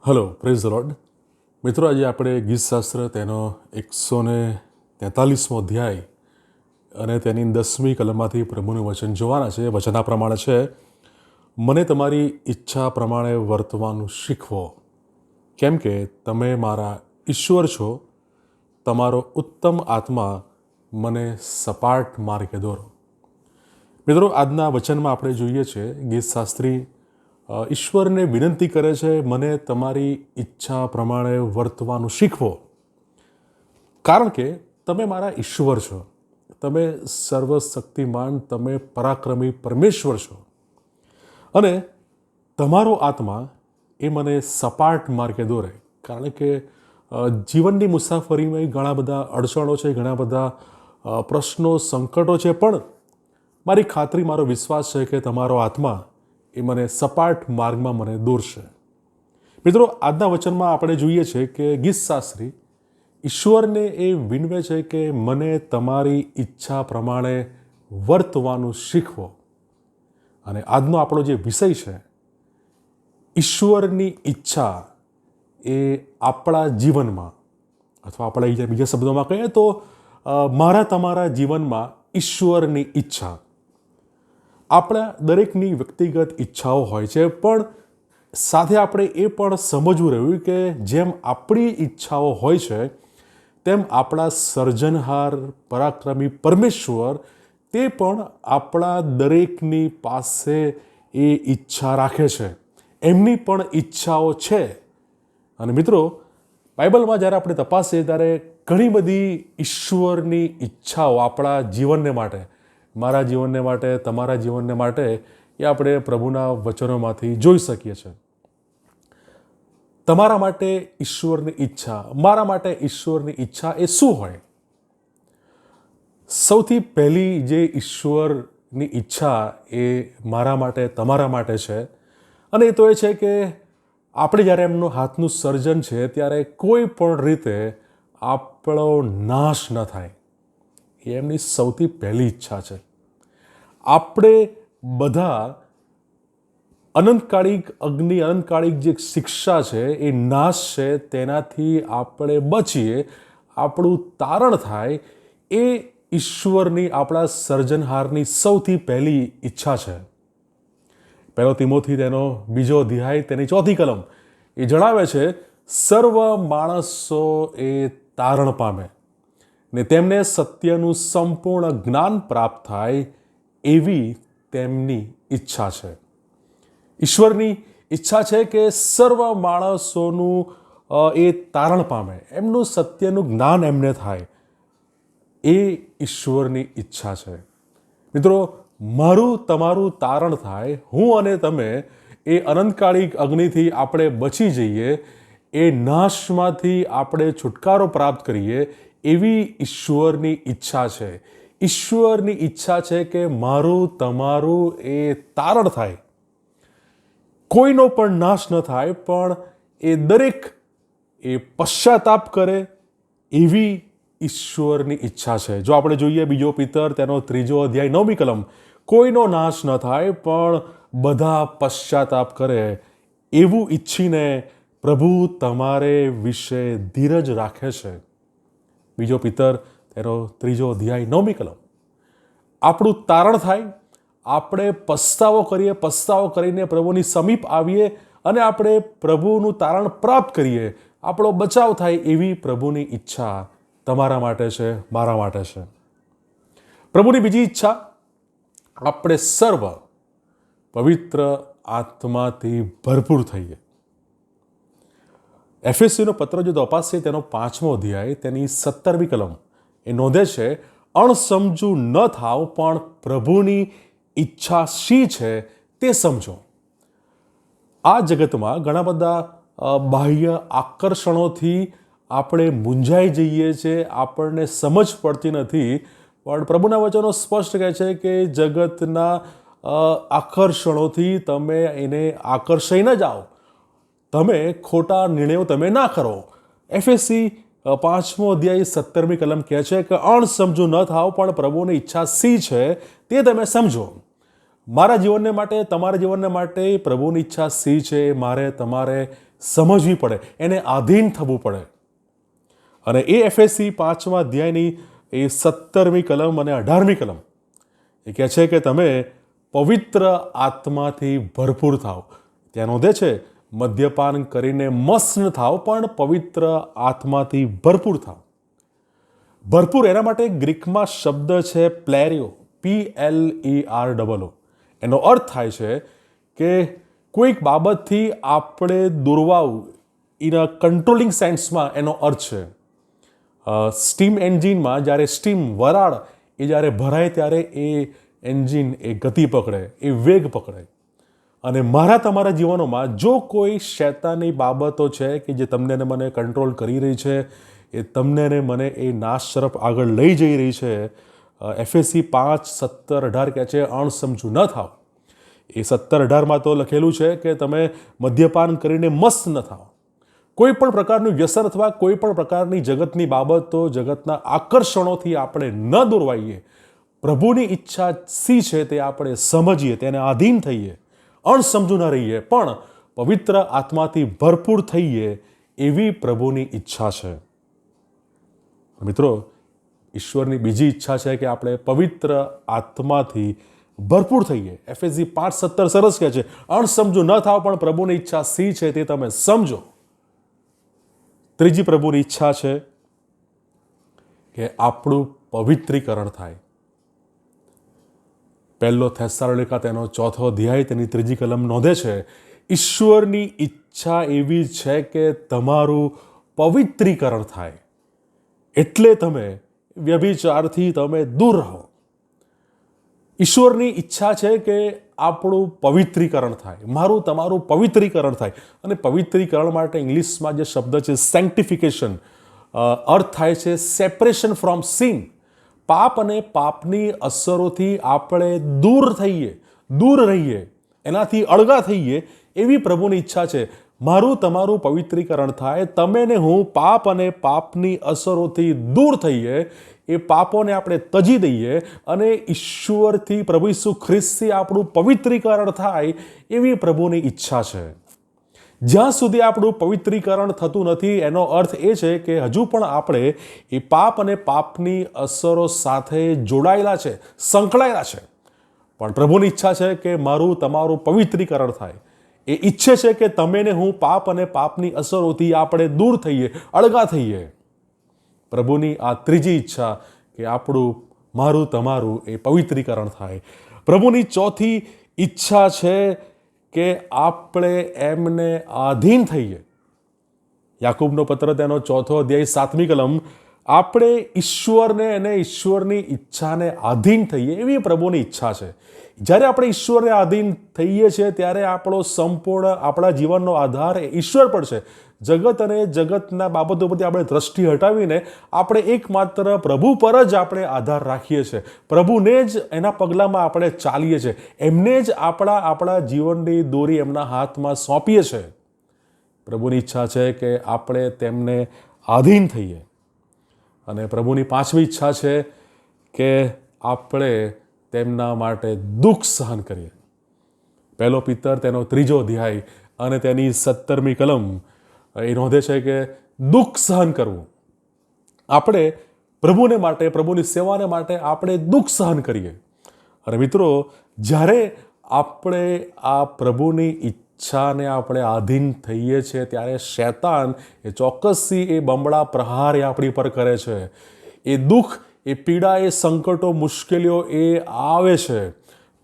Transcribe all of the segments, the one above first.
Hello, praise the lord. મિત્રો, આજે આપણે ગીતશાસ્ત્ર તેનો 143મો અધ્યાય અને તેની 10મી કલમમાંથી પ્રભુનું વચન જોવાના છે. વચન આ પ્રમાણે છે: મને તમારી ઈચ્છા પ્રમાણે વર્તવાનું શીખવો, કેમ કે તમે મારા ઈશ્વર છો. તમારો ઉત્તમ આત્મા મને સપાટ માર્ગે દોરો. મિત્રો, આજના વચનમાં આપણે જોઈએ છે ગીતશાસ્ત્રી ઈશ્વરને વિનંતી કરે છે, મને તમારી ઈચ્છા પ્રમાણે વર્તવાનું શીખવો, કારણ કે તમે મારા ઈશ્વર છો. તમે સર્વશક્તિમાન, તમે પરાક્રમી પરમેશ્વર છો અને તમારો આત્મા એ મને સપાટ માર્ગે દોરે. કારણ કે જીવનની મુસાફરીમાં ઘણા બધા અડચણો છે, ઘણા બધા પ્રશ્નો, સંકટો છે, પણ મારી ખાતરી, મારો વિશ્વાસ છે કે તમારો આત્મા એ મને સપાટ માર્ગમાં મને દોરશે. મિત્રો, આજના વચનમાં આપણે જોઈએ છે કે ગીતશાસ્ત્રી ઈશ્વરને એ વિનવે છે કે મને તમારી ઈચ્છા પ્રમાણે વર્તવાનું શીખવો. અને આજનો આપણો જે વિષય છે, ઈશ્વરની ઈચ્છા એ આપણા જીવનમાં, અથવા આપણે બીજા શબ્દોમાં કહીએ તો મારા તમારા જીવનમાં ઈશ્વરની ઈચ્છા. આપણા દરેકની વ્યક્તિગત ઈચ્છાઓ હોય છે, પણ સાથે આપણે એ પણ સમજવું રહ્યું કે જેમ આપણી ઈચ્છાઓ હોય છે, તેમ આપણા સર્જનહાર પરાક્રમી પરમેશ્વર તે પણ આપણા દરેકની પાસે એ ઈચ્છા રાખે છે. એમની પણ ઈચ્છાઓ છે. અને મિત્રો, બાઇબલમાં જ્યારે આપણે તપાસીએ ત્યારે ઘણી બધી ઈશ્વરની ઈચ્છાઓ આપણા જીવનને માટે, મારા જીવનને માટે, તમારા જીવનને માટે, એ આપણે પ્રભુના વચનોમાંથી જોઈ શકીએ છીએ. તમારા માટે ઈશ્વરની ઈચ્છા, મારા માટે ઈશ્વરની ઈચ્છા એ શું હોય? સૌથી પહેલી જે ઈશ્વરની ઈચ્છા એ મારા માટે, તમારા માટે છે, અને એ તો એ છે કે આપણે જ્યારે એમનો હાથનું સર્જન છે ત્યારે કોઈ પણ રીતે આપણો નાશ ન થાય. એ એમની સૌથી પહેલી ઈચ્છા છે. આપણે બધા અનંતકાળિક અગ્નિ, અનંતકાળિક જે શિક્ષા છે, એ નાશ છે, તેનાથી આપણે બચીએ, આપણું તારણ થાય, એ ઈશ્વરની, આપણા સર્જનહારની સૌથી પહેલી ઈચ્છા છે. 1 તિમોથી તેનો 2 અધ્યાય તેની 4 કલમ એ જણાવે છે, સર્વ માણસો એ તારણ પામે ને તેમને સત્યનું સંપૂર્ણ જ્ઞાન પ્રાપ્ત થાય, એવી તેમની ઈચ્છા છે. ઈશ્વરની ઈચ્છા છે કે સર્વ માણસોનું એ તારણ પામે, એમનું સત્યનું જ્ઞાન એમને થાય, એ ઈશ્વરની ઈચ્છા છે. મિત્રો, મારું તમારું તારણ થાય, હું અને તમે એ અનંતકાળિક અગ્નિથી આપણે બચી જઈએ, એ નાશમાંથી આપણે છુટકારો પ્રાપ્ત કરીએ, એવી ઈશ્વરની ઈચ્છા છે. ઈશ્વરની ઈચ્છા છે કે મારું તમારું એ તારણ થાય, કોઈનો પણ નાશ ન થાય, પણ એ દરેક એ પશ્ચાતાપ કરે, એવી ઈશ્વરની ઈચ્છા છે. જો આપણે જોઈએ 2 પિતર તેનો 3 અધ્યાય 9મી કલમ, કોઈનો નાશ ન થાય પણ બધા પશ્ચાતાપ કરે, એવું ઈચ્છીને પ્રભુ તમારે વિશે ધીરજ રાખે છે. 2 પિતર તેનો 3 અધ્યાય 9મી કલમ. આપણું તારણ થાય, આપણે પસ્તાવો કરીએ, પસ્તાવો કરીને પ્રભુની સમીપ આવીએ અને આપણે પ્રભુનું તારણ પ્રાપ્ત કરીએ, આપણો બચાવ થાય, એવી પ્રભુની ઈચ્છા તમારા માટે છે, મારા માટે છે. પ્રભુની બીજી ઈચ્છા, આપણે સર્વ પવિત્ર આત્માથી ભરપૂર થઈએ. એફેસીનો પત્ર જો તપાસીએ તેનો 5મો અધ્યાય તેની 17મી કલમ એ નોંધે છે, અણસમજુ ન થાવ, પણ પ્રભુની ઈચ્છા શી છે તે સમજો. આ જગતમાં ઘણા બધા બાહ્ય આકર્ષણોથી આપણે મૂંઝાઈ જઈએ છીએ, આપણને સમજ પડતી નથી, પણ પ્રભુના વચનો સ્પષ્ટ કહે છે કે જગતના આકર્ષણોથી તમે એને આકર્ષાઈ ન જાઓ, તમે ખોટા નિર્ણયો તમે ના કરો. એફએસી 5મો અધ્યાય 17મી કલમ કહે છે કે અણસમજુ ન થાવ, પણ પ્રભુની ઈચ્છા શી છે તે તમે સમજો. મારા જીવનને માટે, તમારા જીવનને માટે પ્રભુની ઈચ્છા શી છે એ મારે તમારે સમજવી પડે, એને આધીન થવું પડે. અને એ એફએસી 5મા અધ્યાયની એ 17મી કલમ અને 18મી કલમ એ કહે છે કે તમે પવિત્ર આત્માથી ભરપૂર થાઓ. ત્યાં નોંધે છે મદ્યપાન કરીને મસ્ત ન થાઓ, પણ પવિત્ર આત્માથી ભરપૂર થાઓ. ભરપૂર એના માટે ગ્રીકમાં શબ્દ છે પ્લેરિયો, PLERO. એનો અર્થ થાય છે કે કોઈક બાબતથી આપણે દોરવાવું, ઇન અ કંટ્રોલિંગ સેન્સમાં એનો અર્થ છે. સ્ટીમ એન્જિનમાં જ્યારે સ્ટીમ વરાળ એ જ્યારે ભરાય ત્યારે એ એન્જિન એ ગતિ પકડે, એ વેગ પકડે. અને મારા તમારા જીવનોમાં જો કોઈ શૈતાની બાબતો છે કે જે તમને ને મને કંટ્રોલ કરી રહી છે, એ તમને ને મને એ નાશ તરફ આગળ લઈ જઈ રહી છે, એફએસી 5:17-18 કહે છે અણસમજુ ન થાવ. એ 17-18માં તો લખેલું છે કે તમે મદ્યપાન કરીને મસ્ત ન થાવ. કોઈ પણ પ્રકારનું વ્યસન અથવા કોઈ પણ પ્રકારની જગતની બાબતો, જગતના આકર્ષણોથી આપણે ન દોરવાઈએ. પ્રભુની ઈચ્છા શી છે તે આપણે સમજીએ, તેને આધીન થઈએ, અણસમજુ ન રહીએ, પણ પવિત્ર આત્માથી ભરપૂર થઈએ, એવી પ્રભુની ઈચ્છા છે. મિત્રો, ઈશ્વરની બીજી ઈચ્છા છે કે આપણે પવિત્ર આત્માથી ભરપૂર થઈએ. એફએસી 5:17 સરસ કહે છે અણસમજુ ન થાવ, પણ પ્રભુની ઈચ્છા શી છે તે તમે સમજો. ત્રીજી પ્રભુની ઈચ્છા છે કે આપણું પવિત્રીકરણ થાય. 1 થેસ્સલોનિકા તેનો 4થો અધ્યાય તેની 3જી કલમ નોંધે છે ઈશ્વરની ઈચ્છા એવી છે કે તમારું પવિત્રીકરણ થાય, એટલે તમે વ્યભિચારથી તમે દૂર રહો. ઈશ્વરની ઈચ્છા છે કે આપણું પવિત્રીકરણ થાય, મારું તમારું પવિત્રીકરણ થાય. અને પવિત્રીકરણ માટે ઇંગ્લિશમાં જે શબ્દ છે સેન્ટિફિકેશન, અર્થ થાય છે સેપરેશન ફ્રોમ સિન. પાપ અને પાપની અસરોથી આપણે દૂર થઈએ, દૂર રહીએ, એનાથી અળગા થઈએ, એવી પ્રભુની ઈચ્છા છે. મારું તમારું પવિત્રીકરણ થાય, તમે ને હું પાપ અને પાપની અસરોથી દૂર થઈએ, એ પાપોને આપણે તજી દઈએ અને ઈશ્વરથી, પ્રભુ ઈસુ ખ્રિસ્તથી આપણું પવિત્રીકરણ થાય, એવી પ્રભુની ઈચ્છા છે. જ્યાં સુધી આપણું પવિત્રીકરણ થતું નથી, એનો અર્થ એ છે કે હજુ પણ આપણે એ પાપ અને પાપની અસરો સાથે જોડાયેલા છે, સંકળાયેલા છે. પણ પ્રભુની ઈચ્છા છે કે મારું તમારું પવિત્રીકરણ થાય. એ ઈચ્છે છે કે તમે ને હું પાપ અને પાપની અસરોથી આપણે દૂર થઈએ, અળગા થઈએ. પ્રભુની આ ત્રીજી ઈચ્છા કે આપણું, મારું તમારું એ પવિત્રીકરણ થાય. પ્રભુની ચોથી ઈચ્છા છે કે આપણે એમને આધીન થઈએ. યાકૂબનો પત્ર તેનો 4થો અધ્યાય 7મી કલમ, આપણે ઈશ્વરને અને ઈશ્વરની ઈચ્છાને આધીન થઈએ, એવી પ્રભુની ઈચ્છા છે. જ્યારે આપણે ઈશ્વરને આધીન થઈએ છીએ ત્યારે આપણો સંપૂર્ણ, આપણા જીવનનો આધાર એ ઈશ્વર પર છે. જગત અને જગતના બાબતો પરથી આપણે દ્રષ્ટિ હટાવીને આપણે એકમાત્ર પ્રભુ પર જ આપણે આધાર રાખીએ છીએ. પ્રભુને જ એના પગલામાં આપણે ચાલીએ છીએ, એમને જ આપણા જીવનની દોરી એમના હાથમાં સોંપીએ છીએ. પ્રભુની ઈચ્છા છે કે આપણે તેમને આધીન થઈએ. અને પ્રભુની પાંચમી ઈચ્છા છે કે આપણે તેમના માટે દુઃખ સહન કરીએ. 1 પિતર તેનો 3જો અધ્યાય અને તેની 17મી કલમ એ નોંધે છે કે દુઃખ સહન કરવું. આપણે પ્રભુને માટે, પ્રભુની સેવાને માટે આપણે દુઃખ સહન કરીએ. અને મિત્રો, જ્યારે આપણે આ પ્રભુની ઈચ્છાને આપણે આધીન થઈએ છીએ ત્યારે શૈતાન એ ચોક્કસથી એ બમણા પ્રહાર એ આપણી પર કરે છે. એ દુઃખ, એ પીડા, એ સંકટો, મુશ્કેલીઓ એ આવે છે.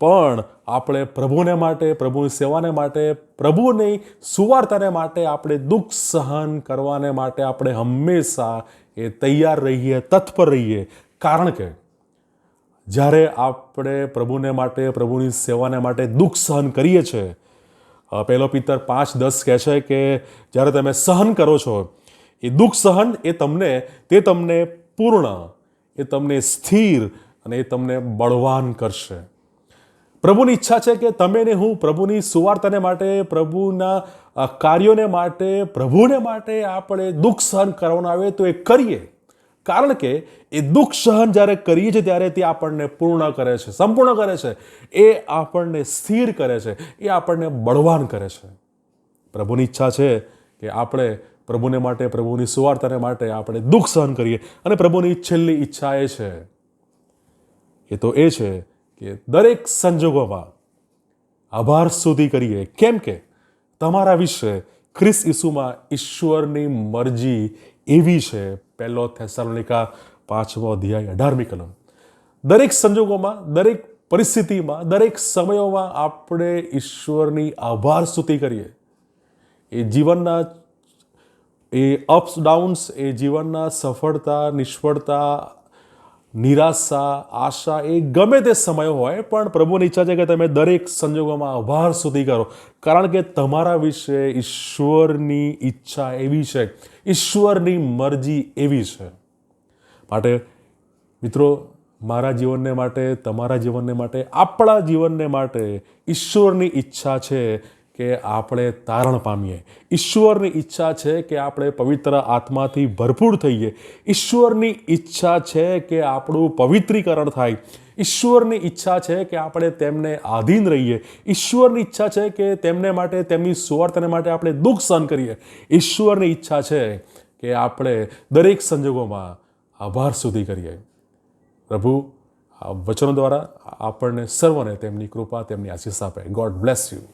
પણ આપણે પ્રભુને માટે, પ્રભુની સેવાને માટે, પ્રભુની સુવાર્તાને માટે આપણે દુઃખ સહન કરવાને માટે આપણે હંમેશા એ તૈયાર રહીએ, તત્પર રહીએ. કારણ કે જ્યારે આપણે પ્રભુને માટે, પ્રભુની સેવાને માટે દુઃખ સહન કરીએ છીએ, 1 પિતર 5:10 કહે છે કે જ્યારે તમે સહન કરો છો, એ દુઃખ સહન એ તમને પૂર્ણ, એ તમને સ્થિર અને એ તમને બળવાન કરશે. પ્રભુની ઈચ્છા છે કે તમે ને હું પ્રભુની સુવાર્તાને માટે, પ્રભુના કાર્યોને માટે, પ્રભુને માટે આપણે દુઃખ સહન કરવાનું આવે તો એ કરીએ. કારણ કે એ દુઃખ સહન જ્યારે કરીએ છીએ ત્યારે તે આપણને પૂર્ણ કરે છે, સંપૂર્ણ કરે છે, એ આપણને સ્થિર કરે છે, એ આપણને બળવાન કરે છે. પ્રભુની ઈચ્છા છે કે આપણે પ્રભુને માટે, પ્રભુની સુવાર્તાને માટે આપણે દુઃખ સહન કરીએ. અને પ્રભુની છેલ્લી ઈચ્છા એ છે, એ તો એ છે કે દરેક સંજોગોમાં આભાર સ્તુતિ કરીએ. કેમ કે તમારા વિશે ખ્રિસ્ત ઈસુમાં ઈશ્વરની મરજી એવી છે. 1 થેસલોનિકા 5મો અધ્યાય 18મી કલમ. દરેક સંજોગોમાં, દરેક પરિસ્થિતિમાં, દરેક સમયોમાં આપણે ઈશ્વરની આભાર સ્તુતિ કરીએ. એ જીવનના એ અપ્સ ડાઉન્સ, એ જીવનના સફળતા, નિષ્ફળતા, નિરાશા, આશા, એ ગમે તે સમય હોય, પણ પ્રભુની ઈચ્છા છે કે તમે દરેક સંજોગોમાં આભાર સ્તુતિ કરો. કારણ કે તમારા વિશે ઈશ્વરની ઈચ્છા એવી છે, ઈશ્વરની મરજી એવી છે. માટે મિત્રો, મારા જીવનને માટે, તમારા જીવનને માટે, આપણા જીવનને માટે ઈશ્વરની ઈચ્છા છે કે આપણે તારણ પામીએ. ઈશ્વરની ઈચ્છા છે કે આપણે પવિત્ર આત્માથી ભરપૂર થઈએ. ઈશ્વરની ઈચ્છા છે કે આપણું પવિત્રીકરણ થાય. ઈશ્વરની ઈચ્છા છે કે આપણે તેમને આધીન રહીએ. ઈશ્વરની ઈચ્છા છે કે તેમને માટે, તેમની સુવાર્તાને માટે આપણે દુઃખ સહન કરીએ. ઈશ્વરની ઈચ્છા છે કે આપણે દરેક સંજોગોમાં આભાર સ્તુતિ કરીએ. પ્રભુ આ વચનો દ્વારા આપણને સર્વને તેમની કૃપા, તેમની આશીષ આપે. God bless you.